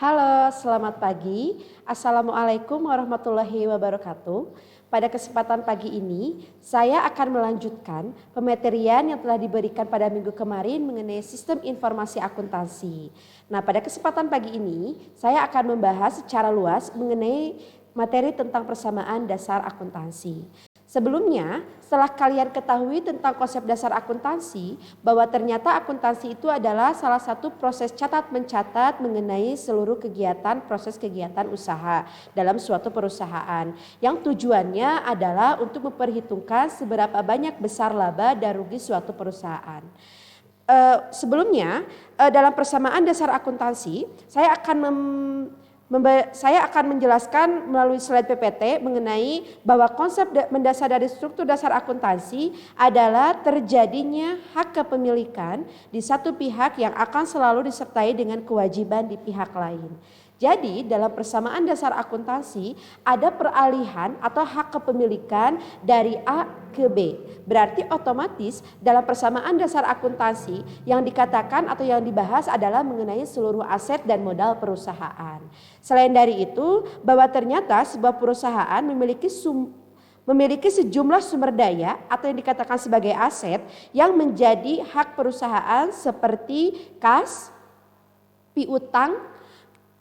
Halo, selamat pagi. Assalamualaikum warahmatullahi wabarakatuh. Pada kesempatan pagi ini, saya akan melanjutkan pematerian yang telah diberikan pada minggu kemarin mengenai sistem informasi akuntansi. Nah, pada kesempatan pagi ini, saya akan membahas secara luas mengenai materi tentang persamaan dasar akuntansi. Sebelumnya, setelah kalian ketahui tentang konsep dasar akuntansi, bahwa ternyata akuntansi itu adalah salah satu proses catat-mencatat mengenai seluruh proses kegiatan usaha dalam suatu perusahaan. Yang tujuannya adalah untuk memperhitungkan seberapa banyak besar laba dan rugi suatu perusahaan. Sebelumnya, dalam persamaan dasar akuntansi, saya akan menjelaskan melalui slide PPT mengenai bahwa konsep mendasar dari struktur dasar akuntansi adalah terjadinya hak kepemilikan di satu pihak yang akan selalu disertai dengan kewajiban di pihak lain. Jadi dalam persamaan dasar akuntansi ada peralihan atau hak kepemilikan dari A ke B. Berarti otomatis dalam persamaan dasar akuntansi yang dikatakan atau yang dibahas adalah mengenai seluruh aset dan modal perusahaan. Selain dari itu, bahwa ternyata sebuah perusahaan memiliki sejumlah sumber daya atau yang dikatakan sebagai aset yang menjadi hak perusahaan seperti kas, piutang,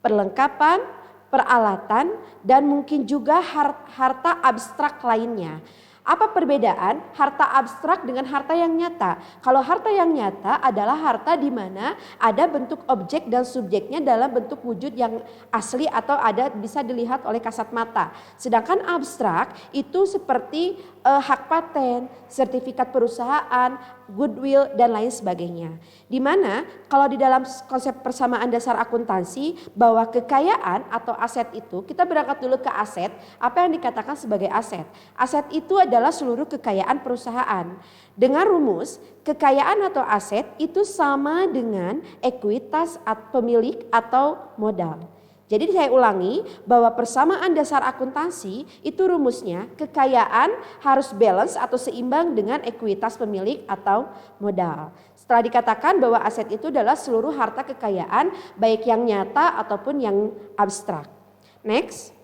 perlengkapan, peralatan, dan mungkin juga harta abstrak lainnya. Apa perbedaan harta abstrak dengan harta yang nyata? Kalau harta yang nyata adalah harta di mana ada bentuk objek dan subjeknya dalam bentuk wujud yang asli atau ada bisa dilihat oleh kasat mata. Sedangkan abstrak itu seperti hak paten, sertifikat perusahaan, goodwill, dan lain sebagainya. Di mana kalau di dalam konsep persamaan dasar akuntansi bahwa kekayaan atau aset itu, kita berangkat dulu ke aset. Apa yang dikatakan sebagai aset? Aset itu adalah seluruh kekayaan perusahaan. Dengan rumus, kekayaan atau aset itu sama dengan ekuitas pemilik atau modal. Jadi saya ulangi bahwa persamaan dasar akuntansi itu rumusnya kekayaan harus balance atau seimbang dengan ekuitas pemilik atau modal. Setelah dikatakan bahwa aset itu adalah seluruh harta kekayaan baik yang nyata ataupun yang abstrak. Next.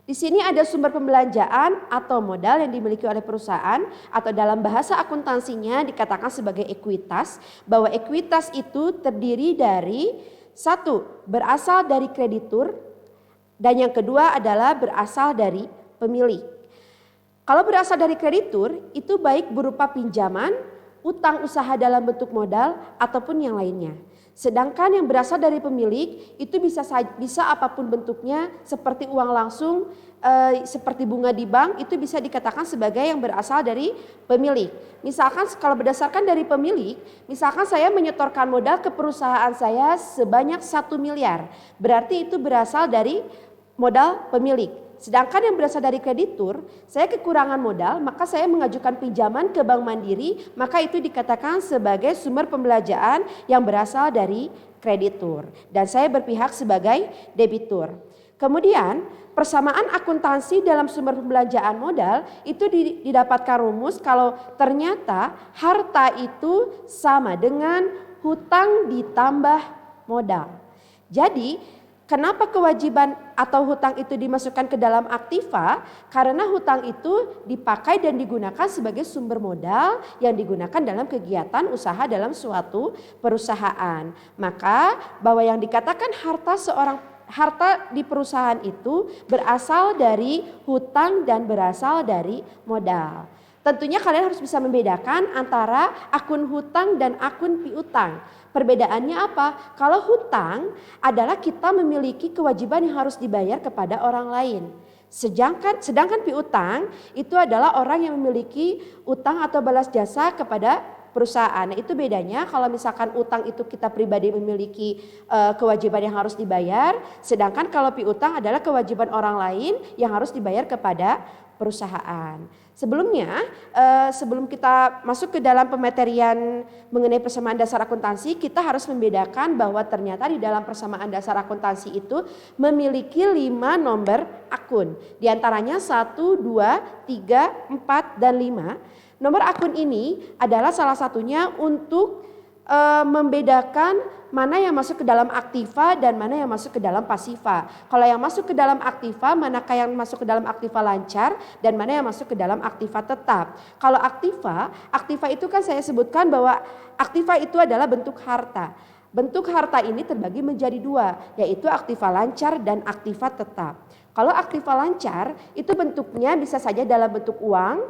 Di sini ada sumber pembelanjaan atau modal yang dimiliki oleh perusahaan atau dalam bahasa akuntansinya dikatakan sebagai ekuitas, bahwa ekuitas itu terdiri dari satu, berasal dari kreditur, dan yang kedua adalah berasal dari pemilik. Kalau berasal dari kreditur itu baik berupa pinjaman, utang usaha dalam bentuk modal ataupun yang lainnya. Sedangkan yang berasal dari pemilik itu bisa apapun bentuknya, seperti uang langsung, seperti bunga di bank, itu bisa dikatakan sebagai yang berasal dari pemilik. Misalkan kalau berdasarkan dari pemilik, misalkan saya menyetorkan modal ke perusahaan saya sebanyak 1 miliar. Berarti itu berasal dari modal pemilik. Sedangkan yang berasal dari kreditur, saya kekurangan modal, maka saya mengajukan pinjaman ke Bank Mandiri, maka itu dikatakan sebagai sumber pembelanjaan yang berasal dari kreditur. Dan saya berpihak sebagai debitur. Kemudian persamaan akuntansi dalam sumber pembelanjaan modal itu didapatkan rumus kalau ternyata harta itu sama dengan hutang ditambah modal. Jadi kenapa kewajiban atau hutang itu dimasukkan ke dalam aktiva? Karena hutang itu dipakai dan digunakan sebagai sumber modal yang digunakan dalam kegiatan usaha dalam suatu perusahaan. Maka bahwa yang dikatakan harta di perusahaan itu berasal dari hutang dan berasal dari modal. Tentunya kalian harus bisa membedakan antara akun hutang dan akun piutang. Perbedaannya apa? Kalau hutang adalah kita memiliki kewajiban yang harus dibayar kepada orang lain. Sedangkan piutang itu adalah orang yang memiliki utang atau balas jasa kepada perusahaan. Nah, itu bedanya kalau misalkan utang itu kita pribadi memiliki kewajiban yang harus dibayar, sedangkan kalau piutang adalah kewajiban orang lain yang harus dibayar kepada perusahaan. Sebelumnya, sebelum kita masuk ke dalam pematerian mengenai persamaan dasar akuntansi, kita harus membedakan bahwa ternyata di dalam persamaan dasar akuntansi itu memiliki 5 nomor akun. Di antaranya 1, 2, 3, 4, dan 5. Nomor akun ini adalah salah satunya untuk membedakan mana yang masuk ke dalam aktiva dan mana yang masuk ke dalam pasiva. Kalau yang masuk ke dalam aktiva, manakah yang masuk ke dalam aktiva lancar dan mana yang masuk ke dalam aktiva tetap. Kalau aktiva itu kan saya sebutkan bahwa aktiva itu adalah bentuk harta. Bentuk harta ini terbagi menjadi dua, yaitu aktiva lancar dan aktiva tetap. Kalau aktiva lancar itu bentuknya bisa saja dalam bentuk uang,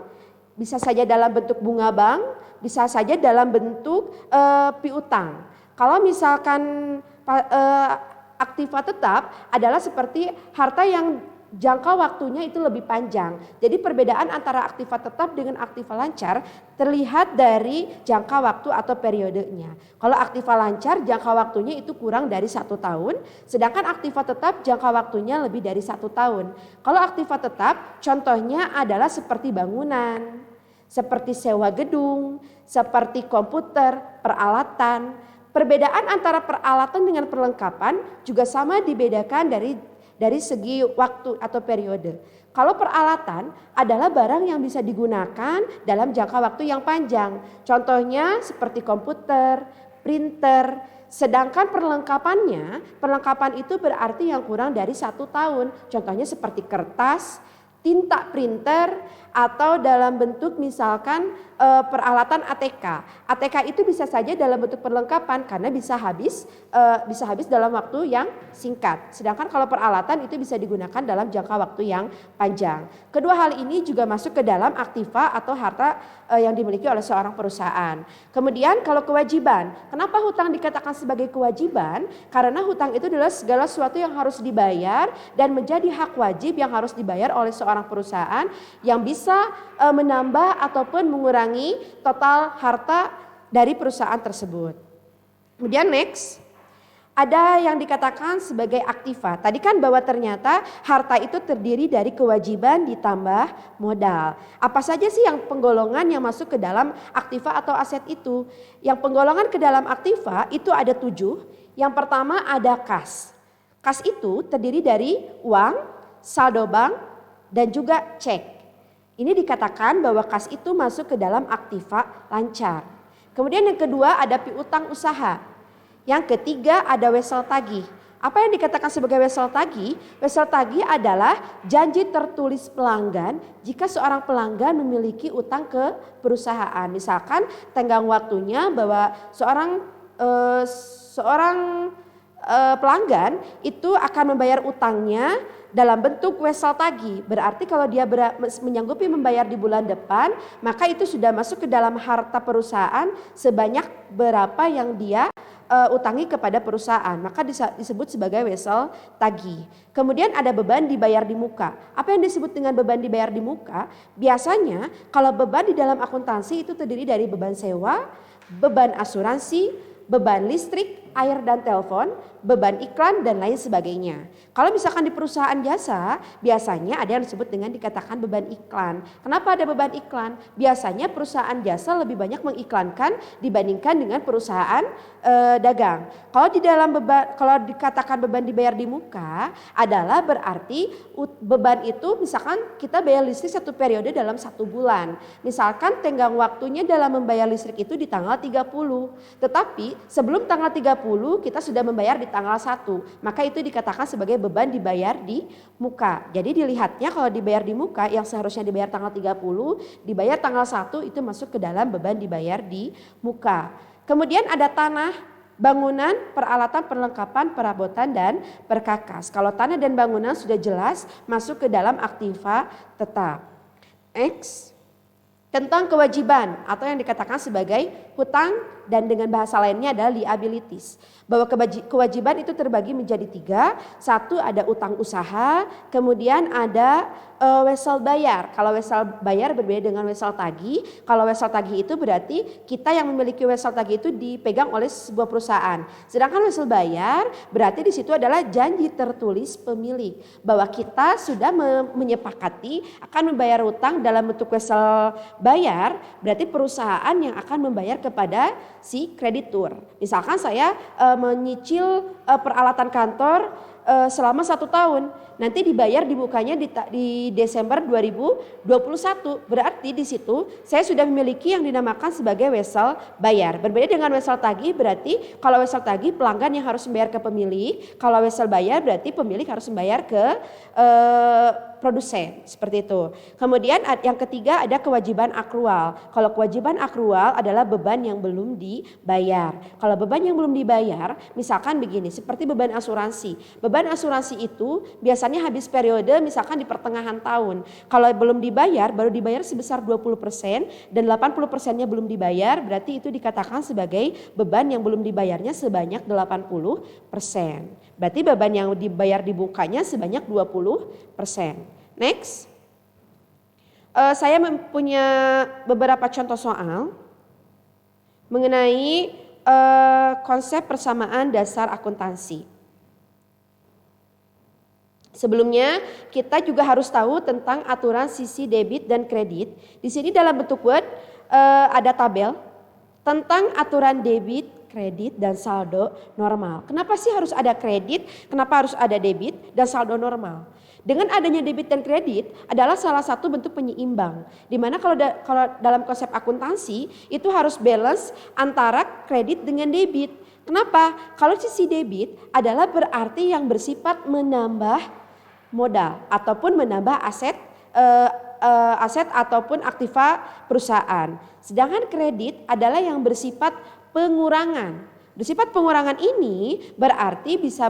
bisa saja dalam bentuk bunga bank, bisa saja dalam bentuk piutang. Kalau misalkan aktiva tetap adalah seperti harta yang jangka waktunya itu lebih panjang. Jadi perbedaan antara aktiva tetap dengan aktiva lancar terlihat dari jangka waktu atau periodenya. Kalau aktiva lancar jangka waktunya itu kurang dari 1 tahun, sedangkan aktiva tetap jangka waktunya lebih dari 1 tahun. Kalau aktiva tetap contohnya adalah seperti bangunan, seperti sewa gedung, seperti komputer, peralatan. Perbedaan antara peralatan dengan perlengkapan juga sama dibedakan dari segi waktu atau periode. Kalau peralatan adalah barang yang bisa digunakan dalam jangka waktu yang panjang. Contohnya seperti komputer, printer. Sedangkan perlengkapan itu berarti yang kurang dari 1 tahun. Contohnya seperti kertas, tinta printer, atau dalam bentuk misalkan peralatan ATK. ATK itu bisa saja dalam bentuk perlengkapan karena bisa habis dalam waktu yang singkat. Sedangkan kalau peralatan itu bisa digunakan dalam jangka waktu yang panjang. Kedua hal ini juga masuk ke dalam aktiva atau harta yang dimiliki oleh seorang perusahaan. Kemudian kalau kewajiban, kenapa hutang dikatakan sebagai kewajiban? Karena hutang itu adalah segala sesuatu yang harus dibayar dan menjadi hak wajib yang harus dibayar oleh seorang perusahaan yang bisa menambah ataupun mengurangi total harta dari perusahaan tersebut. Kemudian next, ada yang dikatakan sebagai aktiva. Tadi kan bahwa ternyata harta itu terdiri dari kewajiban ditambah modal. Apa saja sih yang penggolongan yang masuk ke dalam aktiva atau aset itu? Yang penggolongan ke dalam aktiva itu ada 7. Yang pertama ada kas. Kas itu terdiri dari uang, saldo bank, dan juga cek. Ini dikatakan bahwa kas itu masuk ke dalam aktiva lancar. Kemudian yang kedua ada piutang usaha. Yang ketiga ada wesel tagih. Apa yang dikatakan sebagai wesel tagih? Wesel tagih adalah janji tertulis pelanggan jika seorang pelanggan memiliki utang ke perusahaan. Misalkan tenggang waktunya bahwa seorang pelanggan itu akan membayar utangnya dalam bentuk wesel tagih. Berarti kalau dia menyanggupi membayar di bulan depan, maka itu sudah masuk ke dalam harta perusahaan sebanyak berapa yang dia utangi kepada perusahaan. Maka disebut sebagai wesel tagih. Kemudian ada beban dibayar di muka. Apa yang disebut dengan beban dibayar di muka? Biasanya kalau beban di dalam akuntansi itu terdiri dari beban sewa, beban asuransi, beban listrik, air dan telepon, beban iklan dan lain sebagainya. Kalau misalkan di perusahaan jasa, biasanya ada yang disebut dengan dikatakan beban iklan. Kenapa ada beban iklan? Biasanya perusahaan jasa lebih banyak mengiklankan dibandingkan dengan perusahaan dagang. Kalau dikatakan beban dibayar di muka adalah berarti beban itu misalkan kita bayar listrik 1 periode dalam 1 bulan. Misalkan tenggang waktunya dalam membayar listrik itu di tanggal 30. Tetapi sebelum tanggal 30 kita sudah membayar di tanggal 1. Maka itu dikatakan sebagai beban dibayar di muka. Jadi dilihatnya kalau dibayar di muka yang seharusnya dibayar tanggal 30, dibayar tanggal 1 itu masuk ke dalam beban dibayar di muka. Kemudian ada tanah, bangunan, peralatan, perlengkapan, perabotan, dan perkakas. Kalau tanah dan bangunan sudah jelas masuk ke dalam aktiva tetap. Next. Tentang kewajiban atau yang dikatakan sebagai hutang dan dengan bahasa lainnya adalah liabilities. Bahwa kewajiban itu terbagi menjadi 3. 1 ada utang usaha, kemudian ada wesel bayar. Kalau wesel bayar berbeda dengan wesel tagih. Kalau wesel tagih itu berarti kita yang memiliki wesel tagih itu dipegang oleh sebuah perusahaan. Sedangkan wesel bayar berarti di situ adalah janji tertulis pemilik bahwa kita sudah menyepakati akan membayar utang dalam bentuk wesel bayar, berarti perusahaan yang akan membayar kepada si kreditur. Misalkan saya menyicil peralatan kantor selama 1 tahun. Nanti dibayar dibukanya di Desember 2021. Berarti di situ saya sudah memiliki yang dinamakan sebagai wesel bayar. Berbeda dengan wesel tagih, berarti kalau wesel tagih pelanggan yang harus membayar ke pemilik. Kalau wesel bayar berarti pemilik harus membayar ke produsen, seperti itu. Kemudian yang ketiga ada kewajiban akrual. Kalau kewajiban akrual adalah beban yang belum dibayar. Kalau beban yang belum dibayar, misalkan begini, seperti beban asuransi. Beban asuransi itu biasanya habis periode misalkan di pertengahan tahun. Kalau belum dibayar, baru dibayar sebesar 20% dan 80%-nya belum dibayar, berarti itu dikatakan sebagai beban yang belum dibayarnya sebanyak 80%. Berarti beban yang dibayar dibukanya sebanyak 20%. Next, saya mempunyai beberapa contoh soal mengenai konsep persamaan dasar akuntansi. Sebelumnya kita juga harus tahu tentang aturan sisi debit dan kredit. Di sini dalam bentuk Word ada tabel tentang aturan debit, kredit, dan saldo normal. Kenapa sih harus ada kredit? Kenapa harus ada debit dan saldo normal? Dengan adanya debit dan kredit adalah salah satu bentuk penyeimbang. Dimana kalau dalam konsep akuntansi itu harus balance antara kredit dengan debit. Kenapa? Kalau sisi debit adalah berarti yang bersifat menambah modal ataupun menambah aset ataupun aktiva perusahaan. Sedangkan kredit adalah yang bersifat pengurangan. Bersifat pengurangan ini berarti bisa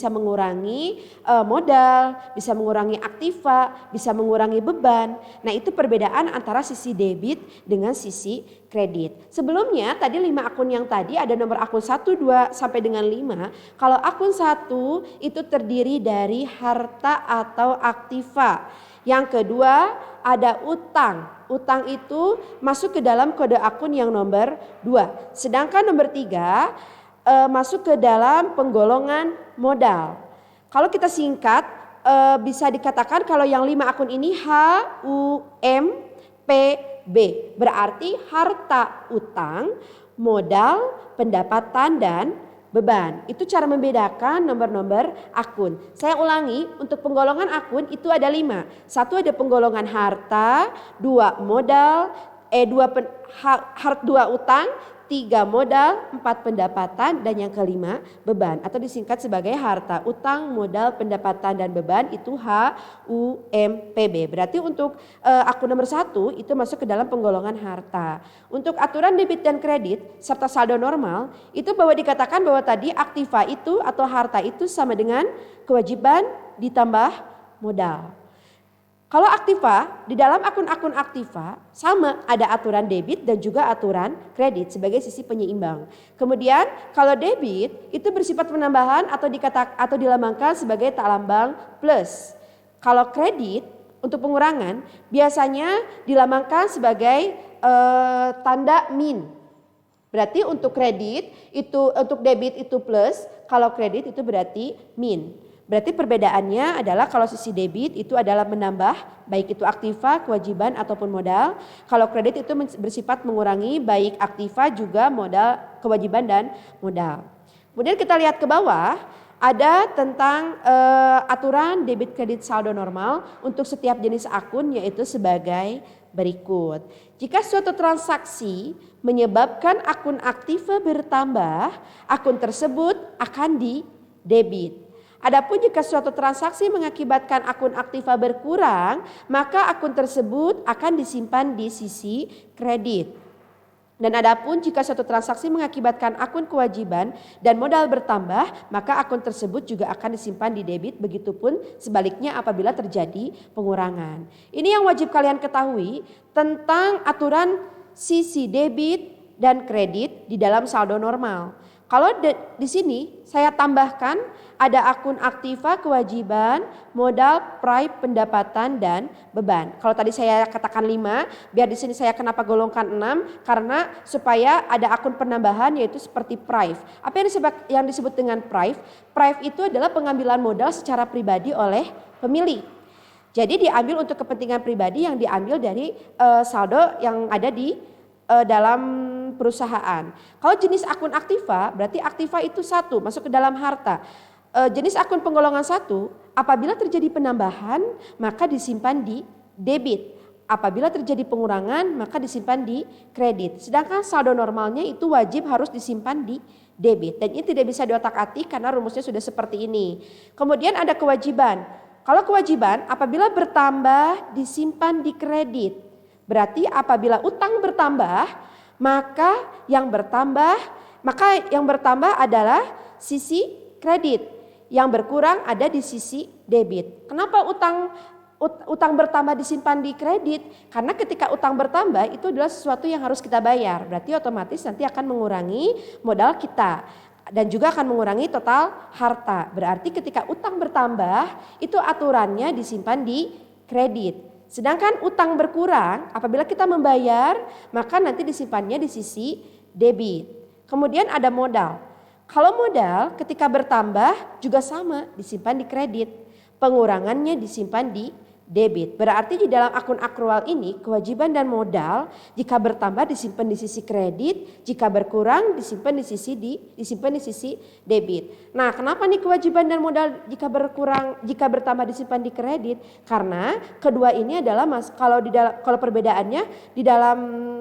mengurangi modal, bisa mengurangi aktiva, bisa mengurangi beban. Nah, itu perbedaan antara sisi debit dengan sisi kredit. Sebelumnya tadi 5 akun yang tadi ada nomor akun 1, 2 sampai dengan 5. Kalau akun 1 itu terdiri dari harta atau aktiva. Yang kedua ada utang. Utang itu masuk ke dalam kode akun yang nomor 2. Sedangkan nomor 3 masuk ke dalam penggolongan modal. Kalau kita singkat bisa dikatakan kalau yang 5 akun ini HUMPB. Berarti harta utang, modal, pendapatan, dan beban. Itu cara membedakan nomor-nomor akun. Saya ulangi, untuk penggolongan akun itu ada 5. 1 ada penggolongan harta, 2 modal, 2 utang, 3 modal, 4 pendapatan, dan yang kelima beban atau disingkat sebagai harta, utang, modal, pendapatan, dan beban itu HUMPB. Berarti untuk akun nomor 1 itu masuk ke dalam penggolongan harta. Untuk aturan debit dan kredit serta saldo normal itu bahwa dikatakan bahwa tadi aktiva itu atau harta itu sama dengan kewajiban ditambah modal. Kalau aktiva, di dalam akun-akun aktiva sama ada aturan debit dan juga aturan kredit sebagai sisi penyeimbang. Kemudian kalau debit itu bersifat penambahan atau dilambangkan sebagai tak lambang plus. Kalau kredit untuk pengurangan biasanya dilambangkan sebagai tanda min. Berarti untuk debit itu plus, kalau kredit itu berarti min. Berarti perbedaannya adalah kalau sisi debit itu adalah menambah baik itu aktiva, kewajiban ataupun modal. Kalau kredit itu bersifat mengurangi baik aktiva juga modal, kewajiban dan modal. Kemudian kita lihat ke bawah ada tentang aturan debit kredit saldo normal untuk setiap jenis akun yaitu sebagai berikut. Jika suatu transaksi menyebabkan akun aktiva bertambah, akun tersebut akan di debit. Adapun jika suatu transaksi mengakibatkan akun aktiva berkurang, maka akun tersebut akan disimpan di sisi kredit. Dan adapun jika suatu transaksi mengakibatkan akun kewajiban dan modal bertambah, maka akun tersebut juga akan disimpan di debit, begitupun sebaliknya apabila terjadi pengurangan. Ini yang wajib kalian ketahui tentang aturan sisi debit dan kredit di dalam saldo normal. Kalau di sini saya tambahkan ada akun aktiva, kewajiban, modal, prive, pendapatan, dan beban. Kalau tadi saya katakan 5, biar di sini saya kenapa golongkan 6? Karena supaya ada akun penambahan yaitu seperti prive. Apa yang disebut dengan prive? Prive itu adalah pengambilan modal secara pribadi oleh pemilik. Jadi diambil untuk kepentingan pribadi yang diambil dari saldo yang ada di dalam perusahaan. Kalau jenis akun aktiva berarti aktiva itu 1 masuk ke dalam harta. jenis akun penggolongan 1, apabila terjadi penambahan maka disimpan di debit. Apabila terjadi pengurangan maka disimpan di kredit. Sedangkan saldo normalnya itu wajib harus disimpan di debit. Dan ini tidak bisa diotak-atik karena rumusnya sudah seperti ini. Kemudian ada kewajiban. Kalau kewajiban apabila bertambah disimpan di kredit. Berarti apabila utang bertambah maka yang bertambah adalah sisi kredit. Yang berkurang ada di sisi debit. Kenapa utang bertambah disimpan di kredit? Karena ketika utang bertambah itu adalah sesuatu yang harus kita bayar. Berarti otomatis nanti akan mengurangi modal kita. Dan juga akan mengurangi total harta. Berarti ketika utang bertambah itu aturannya disimpan di kredit. Sedangkan utang berkurang apabila kita membayar maka nanti disimpannya di sisi debit. Kemudian ada modal. Kalau modal ketika bertambah juga sama disimpan di kredit. Pengurangannya disimpan di debit. Berarti di dalam akun akrual ini kewajiban dan modal jika bertambah disimpan di sisi kredit, jika berkurang disimpan di sisi debit. Nah, kenapa nih kewajiban dan modal jika bertambah disimpan di kredit? Karena kedua ini adalah kalau perbedaannya di dalam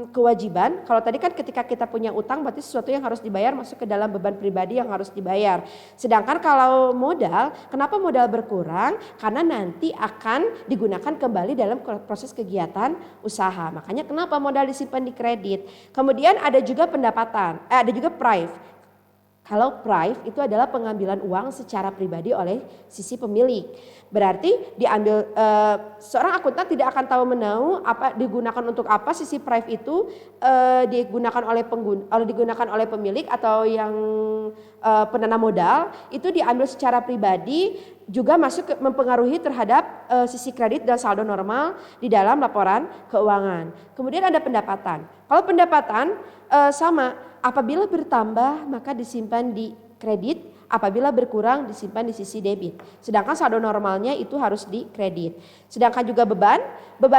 kewajiban, kalau tadi kan ketika kita punya utang berarti sesuatu yang harus dibayar masuk ke dalam beban pribadi yang harus dibayar. Sedangkan kalau modal, kenapa modal berkurang? Karena nanti akan digunakan kembali dalam proses kegiatan usaha. Makanya kenapa modal disimpan di kredit. Kemudian ada juga ada juga prive. Kalau prive itu adalah pengambilan uang secara pribadi oleh sisi pemilik. Berarti diambil seorang akuntan tidak akan tahu menahu apa digunakan untuk apa sisi prive itu digunakan oleh pemilik atau yang penanam modal itu diambil secara pribadi juga masuk mempengaruhi terhadap sisi kredit dan saldo normal di dalam laporan keuangan. Kemudian ada pendapatan. Kalau pendapatan sama, apabila bertambah maka disimpan di kredit, apabila berkurang disimpan di sisi debit. Sedangkan saldo normalnya itu harus di kredit. Sedangkan juga beban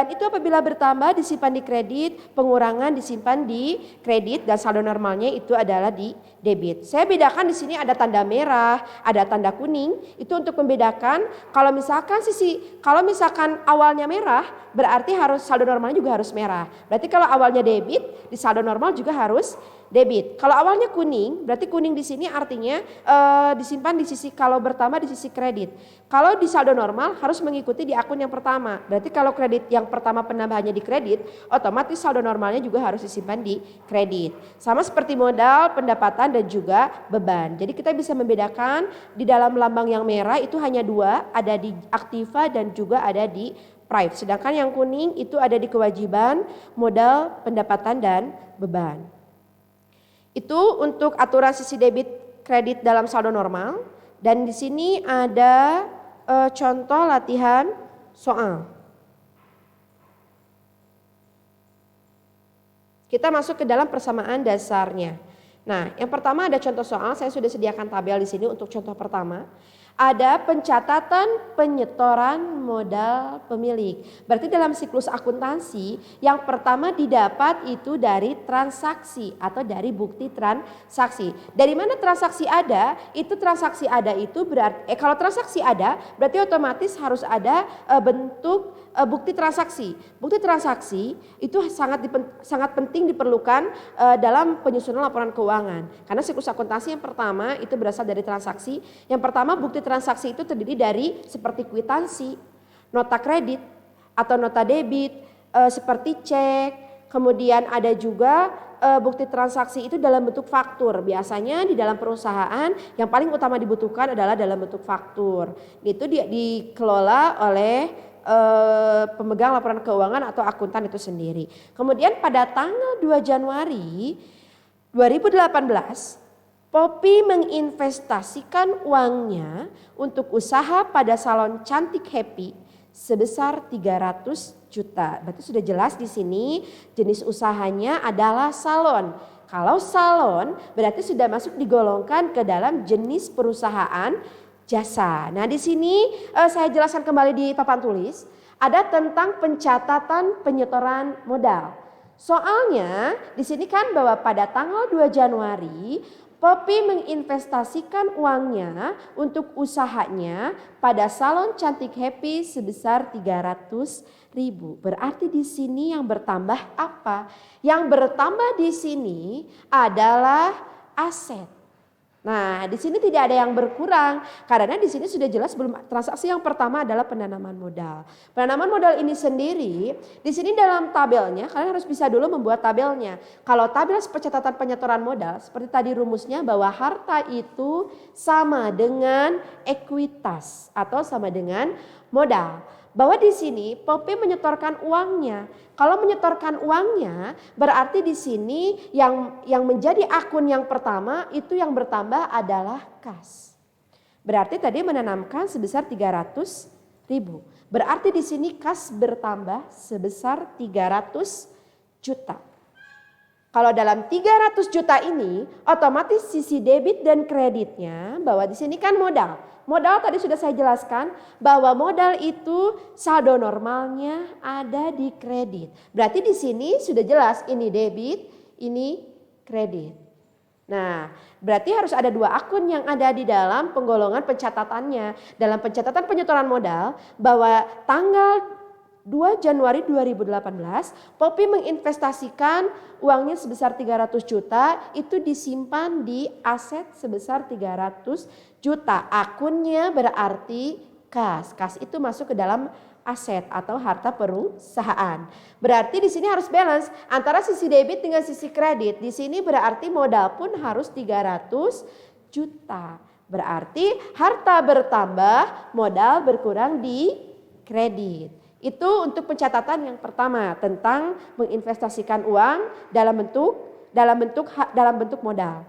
itu apabila bertambah disimpan di kredit, pengurangan disimpan di kredit dan saldo normalnya itu adalah di debit. Saya bedakan di sini ada tanda merah, ada tanda kuning. Itu untuk membedakan kalau misalkan awalnya merah berarti harus saldo normalnya juga harus merah. Berarti kalau awalnya debit di saldo normal juga harus debit. Kalau awalnya kuning, berarti kuning di sini artinya disimpan di sisi kalau bertambah di sisi kredit. Kalau di saldo normal harus mengikuti di akun yang pertama. Berarti kalau kredit yang pertama penambahannya di kredit, otomatis saldo normalnya juga harus disimpan di kredit. Sama seperti modal, pendapatan dan juga beban. Jadi kita bisa membedakan di dalam lambang yang merah itu hanya dua, ada di aktiva dan juga ada di prive. Sedangkan yang kuning itu ada di kewajiban, modal, pendapatan dan beban. Itu untuk aturan sisi debit kredit dalam saldo normal. Dan di sini ada contoh latihan soal. Kita masuk ke dalam persamaan dasarnya. Nah, yang pertama ada contoh soal. Saya sudah sediakan tabel di sini untuk contoh pertama. Ada pencatatan penyetoran modal pemilik. Berarti dalam siklus akuntansi yang pertama didapat itu dari transaksi atau dari bukti transaksi. Dari mana transaksi ada? Itu transaksi ada itu berarti kalau transaksi ada berarti otomatis harus ada bentuk bukti transaksi. Bukti transaksi itu sangat penting diperlukan dalam penyusunan laporan keuangan. Karena siklus akuntansi yang pertama itu berasal dari transaksi. Yang pertama bukti transaksi itu terdiri dari seperti kwitansi, nota kredit atau nota debit, seperti cek. Kemudian ada juga bukti transaksi itu dalam bentuk faktur. Biasanya di dalam perusahaan yang paling utama dibutuhkan adalah dalam bentuk faktur. Itu dikelola oleh pemegang laporan keuangan atau akuntan itu sendiri. Kemudian pada tanggal 2 Januari 2018 Poppy menginvestasikan uangnya untuk usaha pada salon cantik Happy sebesar 300 juta. Berarti sudah jelas di sini jenis usahanya adalah salon. Kalau salon berarti sudah masuk digolongkan ke dalam jenis perusahaan jasa. Nah, di sini saya jelaskan kembali di papan tulis ada tentang pencatatan penyetoran modal. Soalnya di sini kan bahwa pada tanggal 2 Januari Poppy menginvestasikan uangnya untuk usahanya pada salon cantik Happy sebesar 300.000. Berarti di sini yang bertambah apa? Yang bertambah di sini adalah aset. Nah, di sini tidak ada yang berkurang karena di sini sudah jelas belum transaksi yang pertama adalah penanaman modal. Penanaman modal ini sendiri di sini dalam tabelnya kalian harus bisa dulu membuat tabelnya. Kalau tabel pencatatan penyetoran modal seperti tadi rumusnya bahwa harta itu sama dengan ekuitas atau sama dengan modal. Bahwa di sini Poppy menyetorkan uangnya. Kalau menyetorkan uangnya berarti di sini yang menjadi akun yang pertama itu yang bertambah adalah kas. Berarti tadi menanamkan sebesar 300.000. Berarti di sini kas bertambah sebesar 300 juta. Kalau dalam 300 juta ini otomatis sisi debit dan kreditnya bahwa di sini kan modal. Modal tadi sudah saya jelaskan bahwa modal itu saldo normalnya ada di kredit. Berarti di sini sudah jelas ini debit, ini kredit. Nah, berarti harus ada dua akun yang ada di dalam penggolongan pencatatannya. Dalam pencatatan penyetoran modal bahwa tanggal 2 Januari 2018, Poppy menginvestasikan uangnya sebesar 300 juta, itu disimpan di aset sebesar 300 juta. Akunnya berarti kas. Kas itu masuk ke dalam aset atau harta perusahaan. Berarti di sini harus balance antara sisi debit dengan sisi kredit. Di sini berarti modal pun harus 300 juta. Berarti harta bertambah, modal berkurang di kredit. Itu untuk pencatatan yang pertama tentang menginvestasikan uang dalam bentuk modal.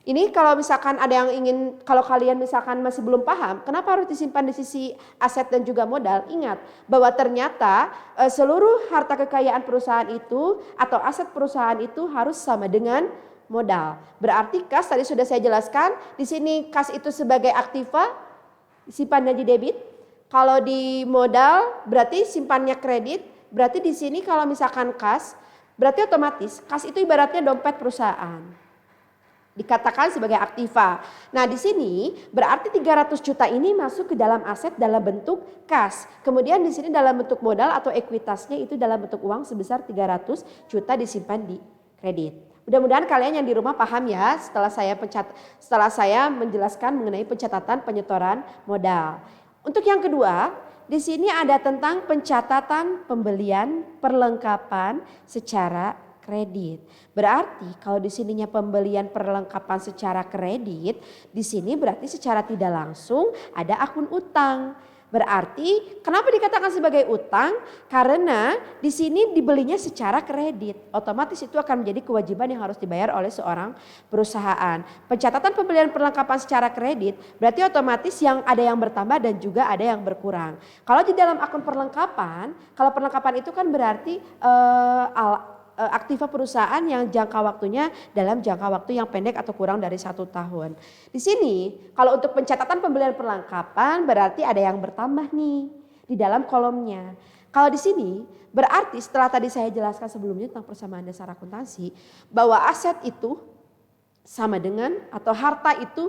Ini kalau misalkan ada yang ingin, kalau kalian misalkan masih belum paham, kenapa harus disimpan di sisi aset dan juga modal? Ingat bahwa ternyata seluruh harta kekayaan perusahaan itu atau aset perusahaan itu harus sama dengan modal. Berarti kas tadi sudah saya jelaskan, di sini kas itu sebagai aktiva, simpannya di debit. Kalau di modal berarti simpannya kredit, berarti di sini kalau misalkan kas, berarti otomatis kas itu ibaratnya dompet perusahaan. Dikatakan sebagai aktiva. Nah, di sini berarti 300 juta ini masuk ke dalam aset dalam bentuk kas. Kemudian di sini dalam bentuk modal atau ekuitasnya itu dalam bentuk uang sebesar 300 juta disimpan di kredit. Mudah-mudahan kalian yang di rumah paham ya setelah saya menjelaskan mengenai pencatatan penyetoran modal. Untuk yang kedua, di sini ada tentang pencatatan pembelian perlengkapan secara kredit. Berarti kalau di sininya pembelian perlengkapan secara kredit, di sini berarti secara tidak langsung ada akun utang. Berarti kenapa dikatakan sebagai utang? Karena di sini dibelinya secara kredit. Otomatis itu akan menjadi kewajiban yang harus dibayar oleh seorang perusahaan. Pencatatan pembelian perlengkapan secara kredit berarti otomatis yang ada yang bertambah dan juga ada yang berkurang. Kalau di dalam akun perlengkapan, kalau perlengkapan itu kan berarti aktiva perusahaan yang jangka waktunya dalam jangka waktu yang pendek atau kurang dari 1 tahun. Di sini kalau untuk pencatatan pembelian perlengkapan berarti ada yang bertambah nih di dalam kolomnya. Kalau di sini berarti setelah tadi saya jelaskan sebelumnya tentang persamaan dasar akuntansi bahwa aset itu sama dengan atau harta itu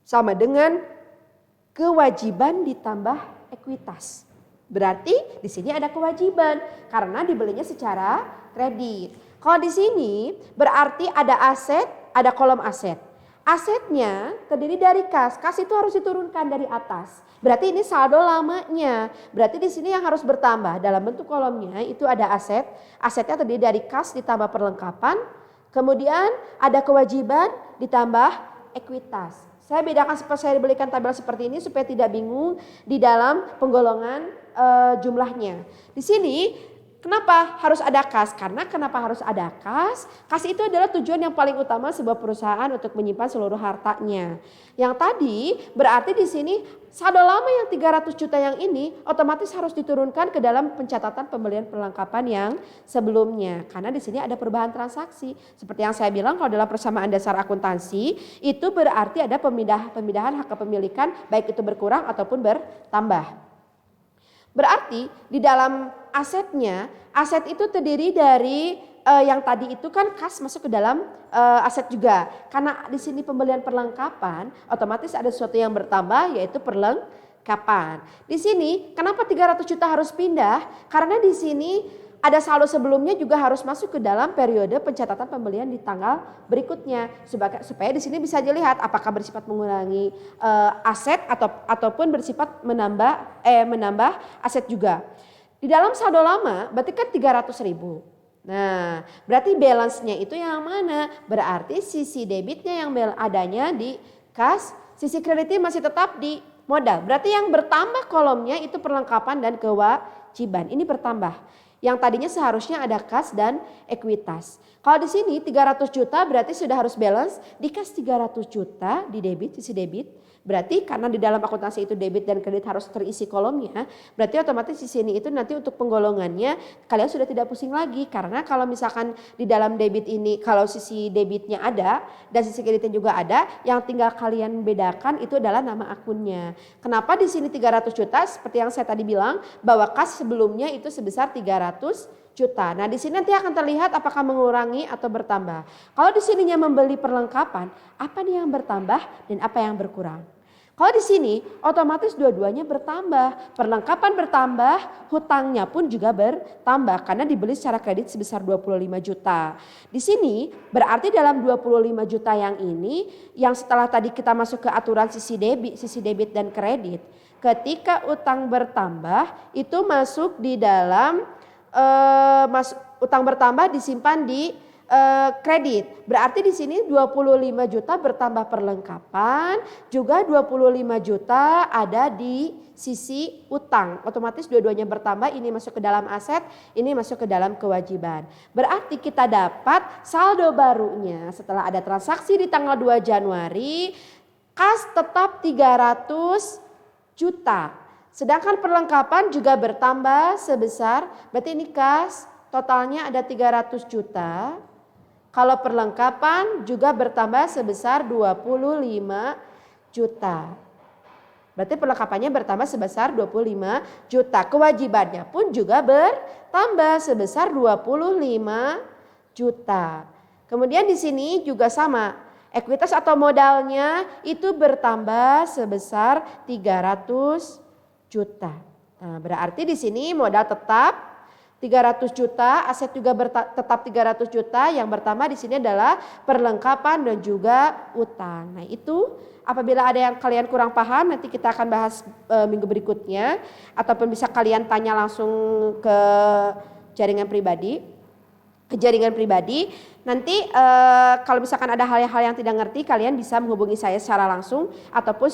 sama dengan kewajiban ditambah ekuitas. Berarti di sini ada kewajiban karena dibelinya secara kredit. Kalau di sini berarti ada aset, ada kolom aset. Asetnya terdiri dari kas. Kas itu harus diturunkan dari atas. Berarti ini saldo lamanya. Berarti di sini yang harus bertambah dalam bentuk kolomnya itu ada aset. Asetnya terdiri dari kas ditambah perlengkapan. Kemudian ada kewajiban ditambah ekuitas. Saya bedakan seperti saya berikan tabel seperti ini supaya tidak bingung di dalam penggolongan jumlahnya. Di sini kenapa harus ada kas? Karena kenapa harus ada kas? Kas itu adalah tujuan yang paling utama sebuah perusahaan untuk menyimpan seluruh hartanya. Yang tadi berarti di sini saldo lama yang 300 juta yang ini otomatis harus diturunkan ke dalam pencatatan pembelian perlengkapan yang sebelumnya. Karena di sini ada perubahan transaksi. Seperti yang saya bilang kalau dalam persamaan dasar akuntansi itu berarti ada pemindahan hak kepemilikan baik itu berkurang ataupun bertambah. Berarti di dalam asetnya, aset itu terdiri dari yang tadi itu kan kas masuk ke dalam aset juga. Karena di sini pembelian perlengkapan, otomatis ada sesuatu yang bertambah yaitu perlengkapan. Di sini kenapa 300 juta harus pindah? Karena di sini ada saldo sebelumnya juga harus masuk ke dalam periode pencatatan pembelian di tanggal berikutnya supaya di sini bisa dilihat apakah bersifat mengurangi aset ataupun bersifat menambah aset juga. Di dalam saldo lama berarti kan 300.000. Nah, berarti balance-nya itu yang mana? Berarti sisi debitnya yang adanya di kas, sisi kreditnya masih tetap di modal. Berarti yang bertambah kolomnya itu perlengkapan dan kewajiban. Ini bertambah. Yang tadinya seharusnya ada kas dan ekuitas. Kalau di sini 300 juta berarti sudah harus balance di kas 300 juta di debit, sisi debit. Berarti karena di dalam akuntansi itu debit dan kredit harus terisi kolomnya, berarti otomatis di sini itu nanti untuk penggolongannya kalian sudah tidak pusing lagi. Karena kalau misalkan di dalam debit ini kalau sisi debitnya ada dan sisi kreditnya juga ada, yang tinggal kalian bedakan itu adalah nama akunnya. Kenapa di sini 300 juta? Seperti yang saya tadi bilang bahwa kas sebelumnya itu sebesar 300 juta. Nah, di sini nanti akan terlihat apakah mengurangi atau bertambah. Kalau di sininya membeli perlengkapan, apa nih yang bertambah dan apa yang berkurang? Kalau di sini otomatis dua-duanya bertambah, perlengkapan bertambah, hutangnya pun juga bertambah karena dibeli secara kredit sebesar 25 juta. Di sini berarti dalam 25 juta yang ini yang setelah tadi kita masuk ke aturan sisi debit dan kredit, ketika utang bertambah itu masuk di dalam utang bertambah disimpan di kredit. Berarti di sini 25 juta bertambah perlengkapan, juga 25 juta ada di sisi utang. Otomatis dua-duanya bertambah, ini masuk ke dalam aset, ini masuk ke dalam kewajiban. Berarti kita dapat saldo barunya setelah ada transaksi di tanggal 2 Januari, kas tetap 300 juta. Sedangkan perlengkapan juga bertambah sebesar, berarti ini kas totalnya ada 300 juta. Kalau perlengkapan juga bertambah sebesar 25 juta. Berarti perlengkapannya bertambah sebesar 25 juta. Kewajibannya pun juga bertambah sebesar 25 juta. Kemudian di sini juga sama. Ekuitas atau modalnya itu bertambah sebesar 300 juta. Nah, berarti di sini modal tetap 300 juta, aset juga tetap 300 juta, yang bertambah di sini adalah perlengkapan dan juga utang. Nah, itu apabila ada yang kalian kurang paham nanti kita akan bahas minggu berikutnya, ataupun bisa kalian tanya langsung ke jaringan pribadi. Nanti kalau misalkan ada hal-hal yang tidak ngerti, kalian bisa menghubungi saya secara langsung ataupun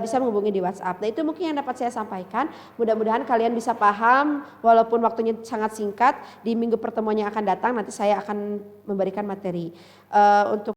bisa menghubungi di WhatsApp. Nah, itu mungkin yang dapat saya sampaikan. Mudah-mudahan kalian bisa paham walaupun waktunya sangat singkat. Di minggu pertemuan yang akan datang nanti saya akan memberikan materi untuk